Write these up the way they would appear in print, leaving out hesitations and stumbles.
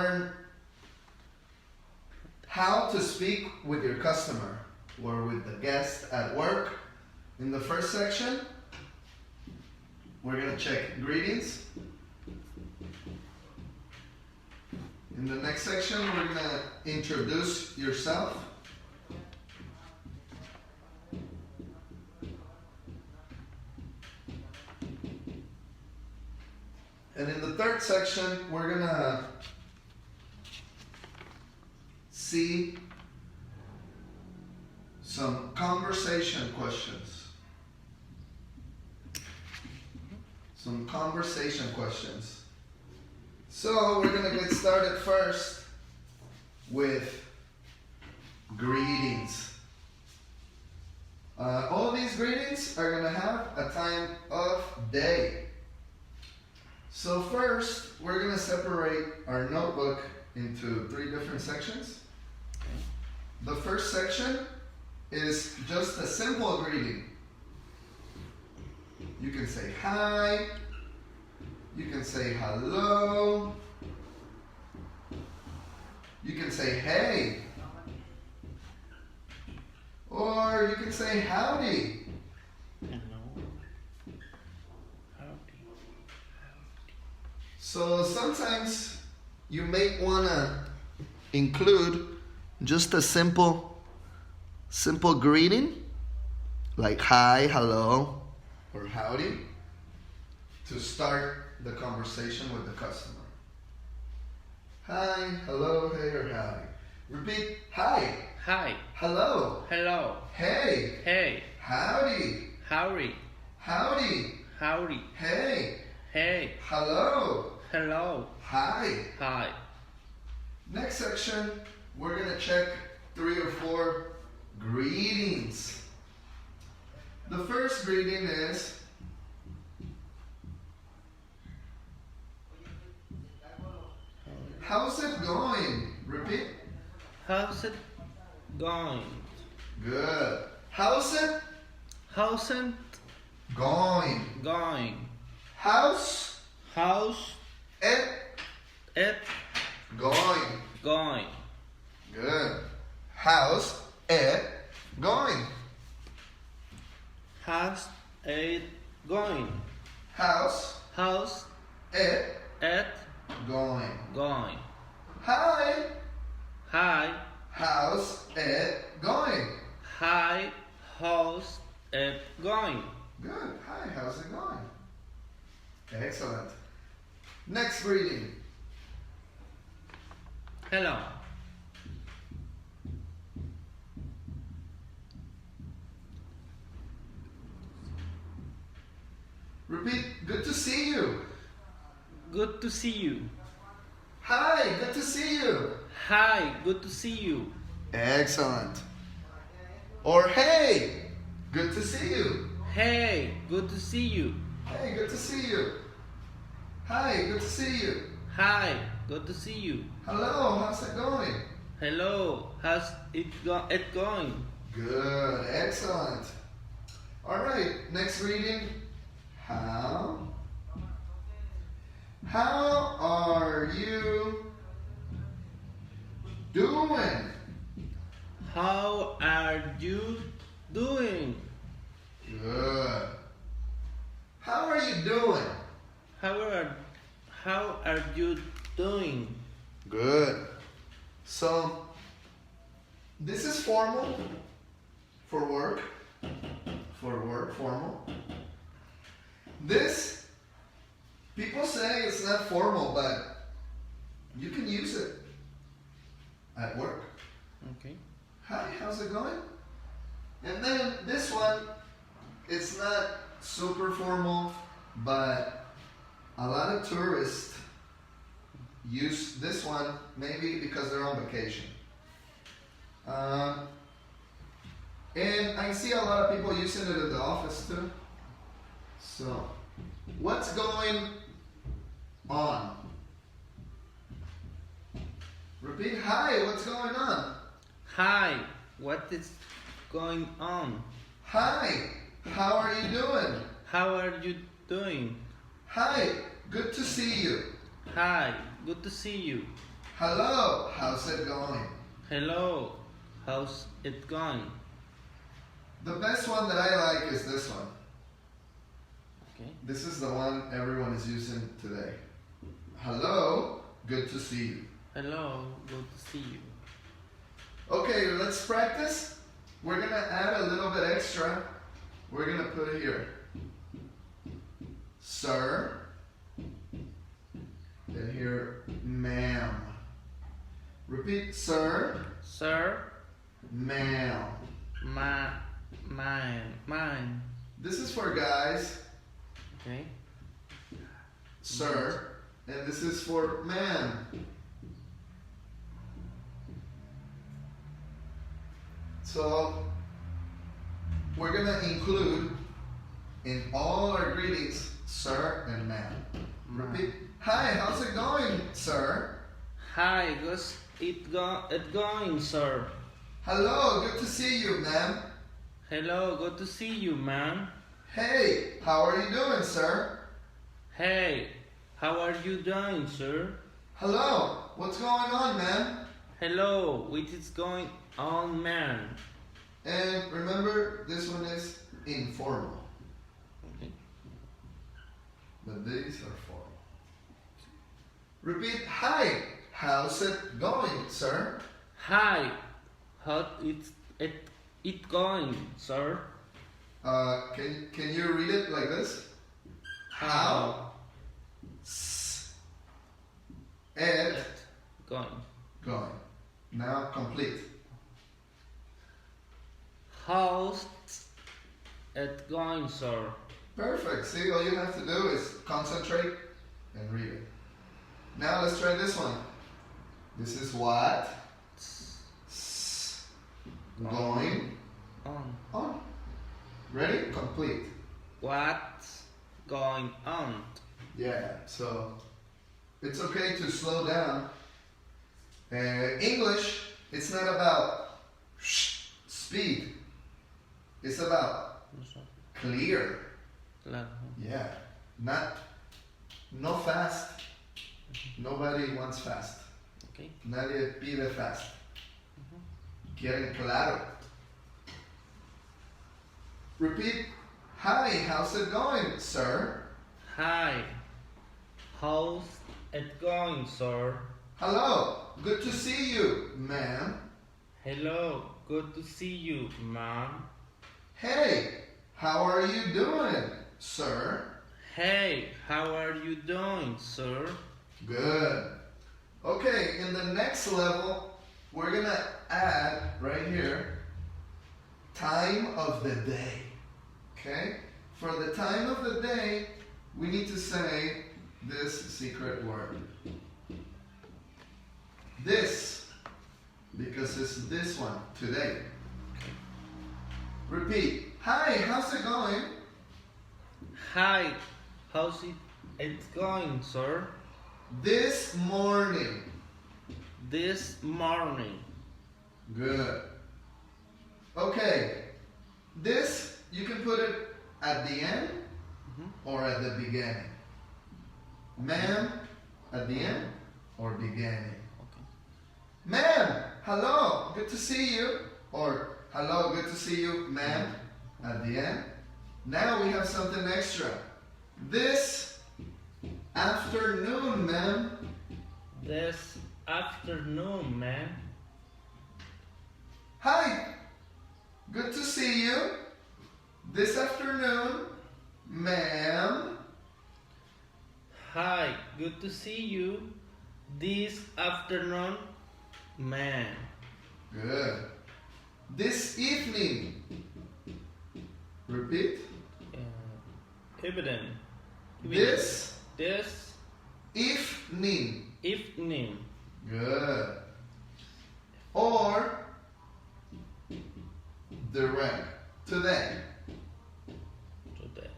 Learn how to speak with your customer or with the guest at work. In the first section, we're going to check greetings. In the next section, we're going to introduce yourself. And in the third section, we're going to see some conversation questions. Some conversation questions. So we're going to get started first with greetings. All these greetings are going to have a time of day. So first, we're going to separate our notebook into 3 different sections. The first section is just a simple greeting. You can say hi, you can say hello, you can say hey, or you can say howdy. So sometimes you may want to include just a simple greeting like hi, hello, or howdy to start the conversation with the customer. Hi, hello, hey, or howdy. Repeat, hi. Hi. Hello. Hello. Hey. Hey. Howdy. Howdy. Howdy. Howdy. Hey. Hey. Hello. Hello. Hi. Hi. Next section, we're going to check 3 or 4 greetings. The first greeting is how's it going? Repeat. How's it going? Good. How's it How's it going? going? How's How's it it going? going? Good. How's it going? How's it going? How's it it going? going? Hi. Hi. How's it going? Hi. How's it going? Good. Hi, how's it going? Excellent. Next greeting. Hello. Repeat. Good to see you. Good to see you. Hi, good to see you. Hi. Good to see you. Excellent. Or hey, good to see you. Hey. Good to see you. Hey, good to see you. Hi, good to see you. Hi. Good to see you. Hello, how's it going? Hello. How's it going? Good, excellent. All right, next reading. How are you doing? How are you doing? Good. How are you doing? How are you doing? Good. So, this is formal for work. Formal. This, people say it's not formal, but you can use it at work. Okay. Hi, how's it going? And then this one, it's not super formal, but a lot of tourists use this one maybe because they're on vacation. And I see a lot of people using it in the office too. So, what's going on? Repeat, hi, what's going on? Hi, what is going on? Hi, how are you doing? How are you doing? Hi, good to see you. Hi, good to see you. Hello, how's it going? Hello, how's it going? The best one that I like is this one. Okay. This is the one everyone is using today. Hello, good to see you. Hello, good to see you. Okay, let's practice. We're gonna add a little bit extra. We're gonna put it here. Sir. And here, ma'am. Repeat, sir. Sir, Ma'am. mine. This is for guys, Okay. sir. And this is for man. So, we're gonna include in all our greetings, sir and ma'am. Repeat, hi, how's it going, sir? Hi, how's it going, sir? Hello, good to see you, ma'am. Hello, good to see you, ma'am. Hey, how are you doing, sir? Hey, how are you doing, sir? Hello, what's going on, ma'am? Hello, what is going on, man? And remember, this one is informal, Okay. but these are formal. Repeat, hi, how's it going, sir? Hi, how it going, sir? Can you read it like this? How it Going. going. Now complete. How's it going, sir? Perfect. See, all you have to do is concentrate and read it. Now let's try this one. This is what going on. Ready? Complete. What's going on? Yeah, so it's okay to slow down. English, it's not about speed. It's about clear. Claro. Yeah, no fast. Nobody wants fast. Okay. Nadie pide fast. Quieren claro. Repeat. Hi, how's it going, sir? Hi, how's it going, sir? Hello, good to see you, ma'am. Hello, good to see you, ma'am. Hey, how are you doing, sir? Hey, how are you doing, sir? Good. Okay, in the next level, we're gonna add right here time of the day. Okay? For the time of the day, we need to say this secret word. This, because it's this one, today. Repeat. Hi, how's it going? Hi, how's it going, sir? This morning. This morning. Good. Okay. This, you can put it at the end or at the beginning. Ma'am, at the end or beginning. Okay. Ma'am, hello, good to see you. Or hello, good to see you, ma'am, at the end. Now we have something extra. This afternoon, ma'am. This afternoon, man. Hi, good to see you. This afternoon, ma'am. Hi, good to see you this afternoon, man. Good. This evening. Repeat. Evening. This evening. evening. Good. Or direct. Today. Today.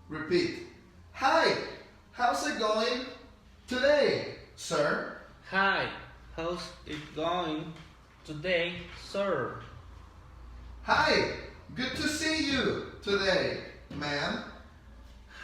Repeat. Hi, how's it going today, sir? Hi, how's it going today, sir? Hi, good to see you today, ma'am.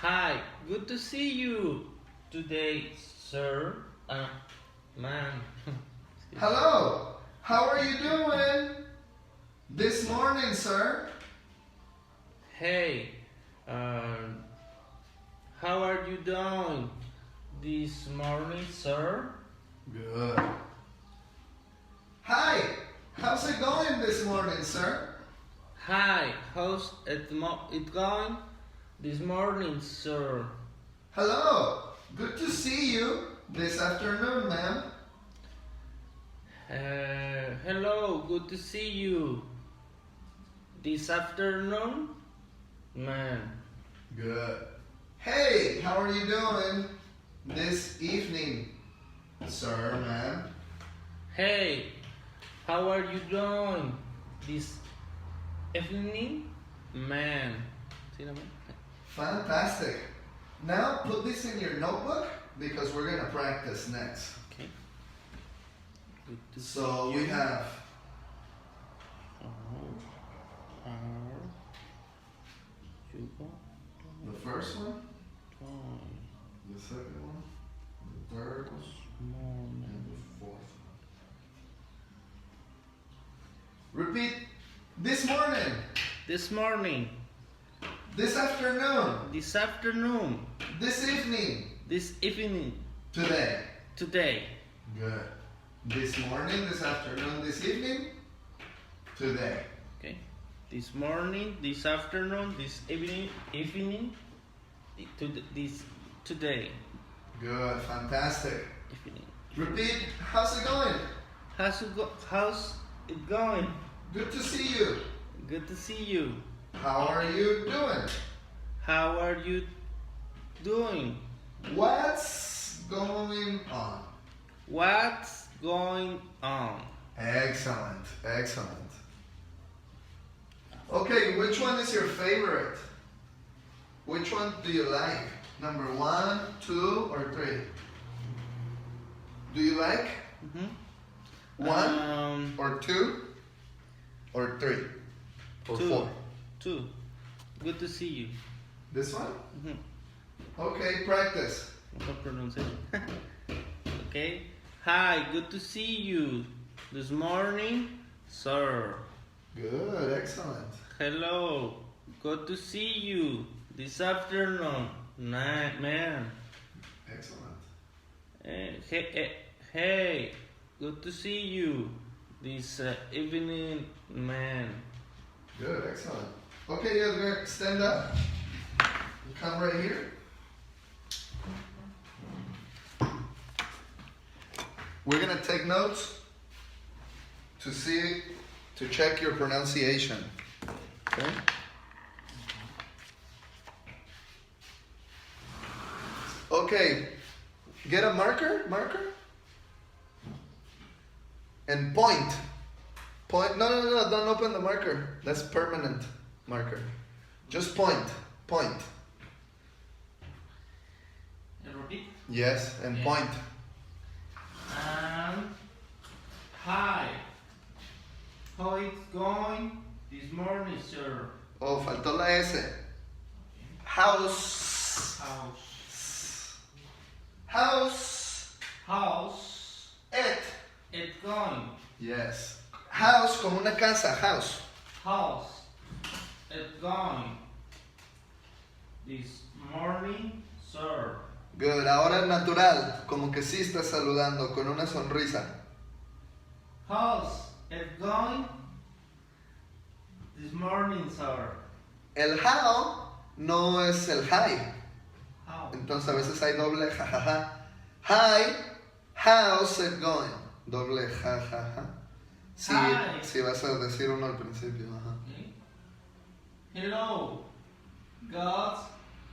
Hi, good to see you today, sir. Man. Hello. How are you doing this morning, sir? Hey, how are you doing this morning, sir? Good. Hi. How's it going this morning, sir? Hi, how's it going this morning, sir? Hello. Good to see you this afternoon, ma'am. Hello, good to see you this afternoon, man. Good. Hey, how are you doing this evening, sir, ma'am? Hey, how are you doing this evening, man? See that, man? Fantastic. Now put this in your notebook because we're going to practice next. Okay. Good to So see we you. have You go the first one, down the second one, the third one, morning. and the fourth one. Repeat this morning, This morning, this afternoon, this afternoon, this evening, this evening, today. today. Good. This morning, this afternoon, this evening, today. Okay. This morning, this afternoon, this evening, this today. Good. Fantastic. Evening. Repeat. How's it going? How's it going? Good to see you. Good to see you. How are you doing? How are you doing? What's going on? What's going on? Excellent. Excellent. Okay, which one is your favorite? Which one do you like? Number 1, 2, or 3? Do you like Mm-hmm. 1 or 2 or 3 or 4? 2. Good to see you. This one? Mm-hmm. Okay, practice. No pronunciation. Okay. Hi, good to see you this morning, sir. Good, excellent. Hello, good to see you this afternoon, man. Excellent. Hey, good to see you this evening, man. Good, excellent. Okay, you guys gonna stand up. You come right here. We're gonna take notes to check your pronunciation. Okay? Okay, get a marker, and point. Point, no, don't open the marker. That's permanent marker. Just point. Repeat. Yes, and Yeah. point. Hi, how it's going this morning, sir? Oh, faltó la S. House. How's it going? Yes. House como una casa, house. How's it going this morning, sir? Good. Ahora natural, como que sí estás saludando con una sonrisa. How's it going this morning, sir? El how no es el hi. How? Entonces a veces hay doble jajaja. Hi, how's it going? Doble jajaja. Sí, Hi. sí vas a decir uno al principio. Ajá. Okay. Hello, God,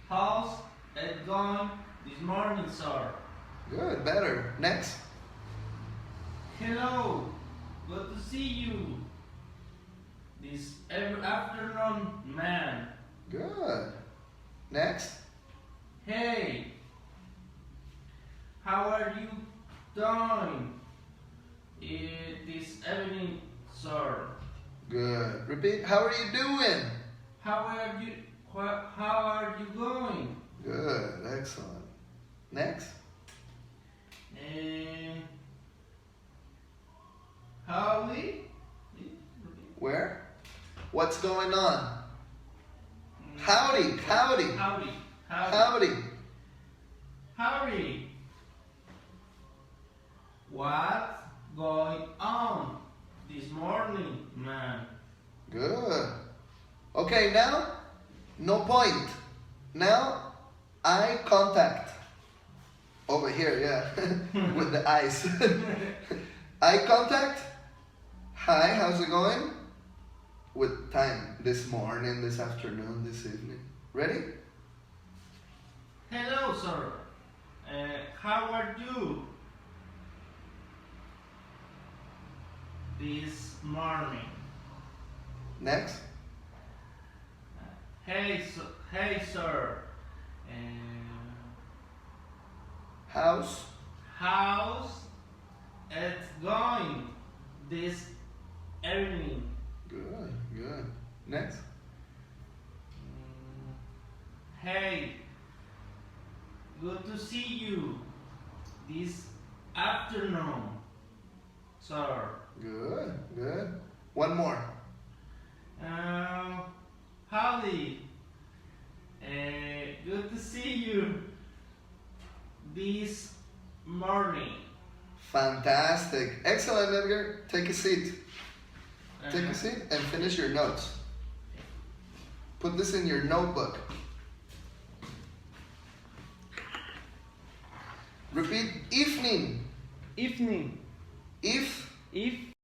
how's it going this morning, sir? Good, better. Next. Hello, good to see you this afternoon, man. Good. Next. Hey, how are you doing this evening, sir? Good. Repeat. How are you doing? How are you going? Good. Excellent. Next. Howdy. Where? What's going on? Howdy, howdy, Howdy. howdy. Howdy. What's going on this morning, man? Good. Okay, now, no point. Now, eye contact. Over here, yeah, with the eyes. Eye contact. Hi, how's it going? With time, this morning, this afternoon, this evening. Ready? Hello, sir. How are you this morning? Next. Hey, sir. House. How's it going this evening? Good, good. Next. Hey, good to see you this afternoon, sir. Good, good. One more. Howdy. Good to see you this morning. Fantastic. Excellent, Edgar. Take a seat. Take a seat and finish your notes. Put this in your notebook. Repeat evening. Evening. If If